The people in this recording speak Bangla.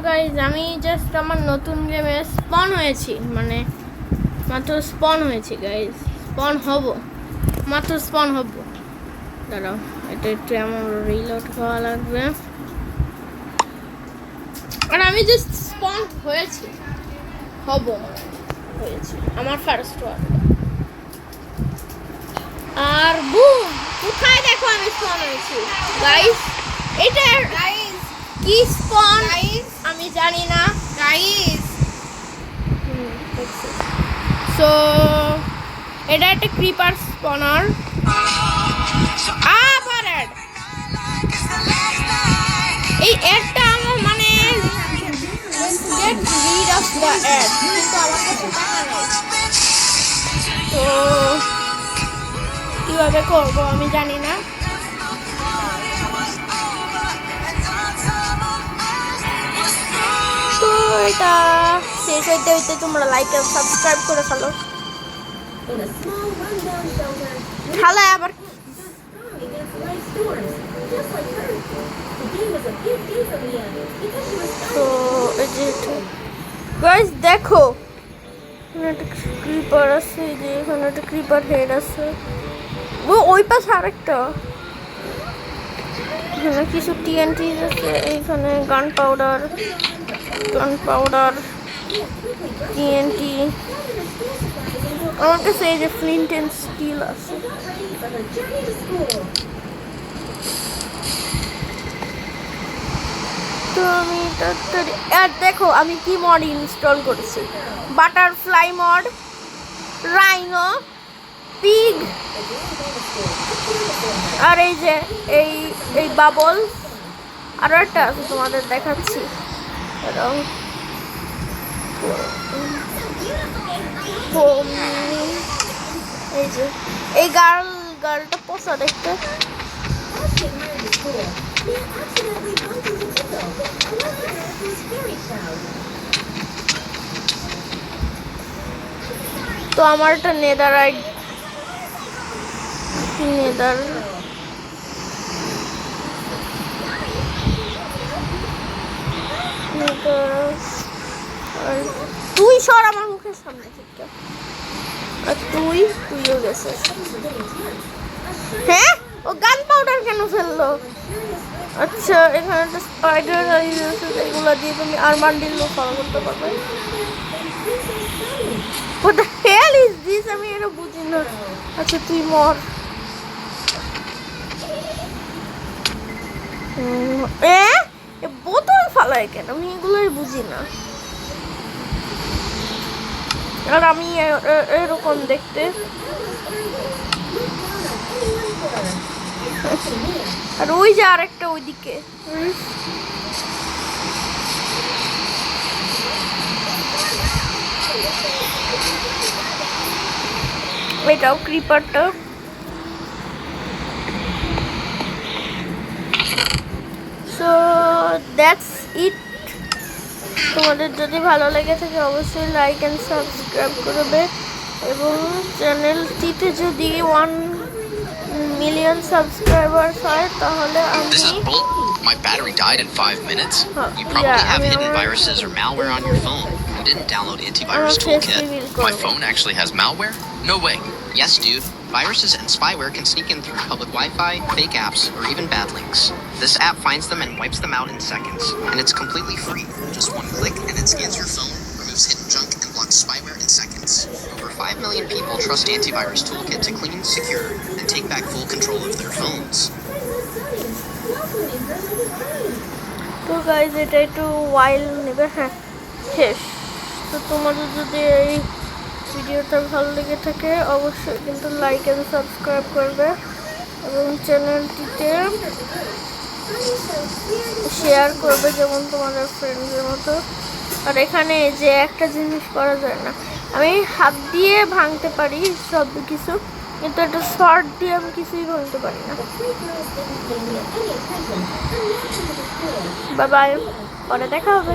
গাইজ আমি জাস্ট আমার নতুন গেমে স্পন হয়েছি, মানে মাত্র স্পন হয়েছি গাইজ, স্পন হব, মাত্র স্পন হব। দাঁড়াও, এটা একটু আমার রিলোড করা লাগবে। আর আমি জাস্ট স্পন হয়েছি, হব হয়েছি আমার ফার্স্ট ওয়ান। আর বুম, কোথায় দেখো আমি স্পন হয়েছি গাইজ। এটা গাইস কি স্পন গাইস আমি জানি না গাইস সো এটা একটা ক্রিপার স্পনার। আবার অ্যাড, এই অ্যাডটা আমার মানে get rid of the ad, কিন্তু আমার কাছে টাকা নেই, তো কীভাবে করবো আমি জানি না। তো এটা শেষ হইতে হইতে তোমরা লাইক আর সাবস্ক্রাইব করে ফেলো। খেলায় আবার তো এই যে গাইস দেখো, এখানে একটা ক্রিপার আছে, এই যে এখানে একটা ক্রিপার হেড আছে, ওই পাশে আরেকটা, এখানে কিছু টিএনটি আছে, এইখানে গান পাউডার টিএনটি, আমার কাছে এই যে ফ্লিন্ট এন্ড স্টিল আছে। তো আমি আর দেখো আমি কি মড ইনস্টল করেছি, বাটারফ্লাই মড, রাইনো, পিগ, আর এই যে এই বাবল, আরো একটা আছে তোমাদের দেখাচ্ছি। এই যে এই গার্লটা পোষা দেখতে। তো আমার একটা নেদার তুই সর আমার মুখের সামনে থেকে, আর তুইও গেছিস। হ্যাঁ, ও গান পাউডার কেন ফেললো? আচ্ছা, এখানে একটা স্পাইডার আছে, এগুলো দিয়ে তুমি আরমান্ডিলো ফলো করতে পারবে। What the hell is this? আমি এটা বুঝি না। আচ্ছা তুই মর। বোতল ফালায় কেন? আমি এগুলোই বুঝি না। আর আমি এরকম দেখতে, আর ওই যে আরেকটা ওইদিকে, এটাও ক্রিপারটা। So that's it. তোমাদের যদি ভালো লেগে থাকে অবশ্যই লাইক অ্যান্ড সাবস্ক্রাইব করবে, এবং চ্যানেলটিতে যদি 1 মিলিয়ন সাবস্ক্রাইবার্স হয় তাহলে আমি My battery died in 5 minutes. You probably have hidden viruses or malware on your phone and didn't download Antivirus Toolkit. My phone actually has malware? No way. Yes, dude. Viruses and spyware can sneak in through public Wi-Fi, fake apps, or even bad links. This app finds them and wipes them out in seconds, and it's completely free. Just one click and it scans your phone, removes hidden junk, and blocks spyware in seconds. Over 5 million people trust Antivirus Toolkit to clean, secure, and take back full control of their phones. তো গাইজ এটা একটু ওয়াইল নেবে। হ্যাঁ, শেষ। তো তোমাদের যদি এই ভিডিওটা ভালো লেগে থাকে অবশ্যই কিন্তু লাইক অ্যান্ড সাবস্ক্রাইব করবে, এবং চ্যানেলটিতে শেয়ার করবে যেমন তোমাদের ফ্রেন্ডদের মতো। আর এখানে যে একটা জিনিস করা যায় না, আমি হাত দিয়ে ভাঙতে পারি সব কিছু, কিন্তু একটা শর্ট দিয়ে আমি কিছুই ভাঙতে পারি না। বাই বাই, পরে দেখা হবে।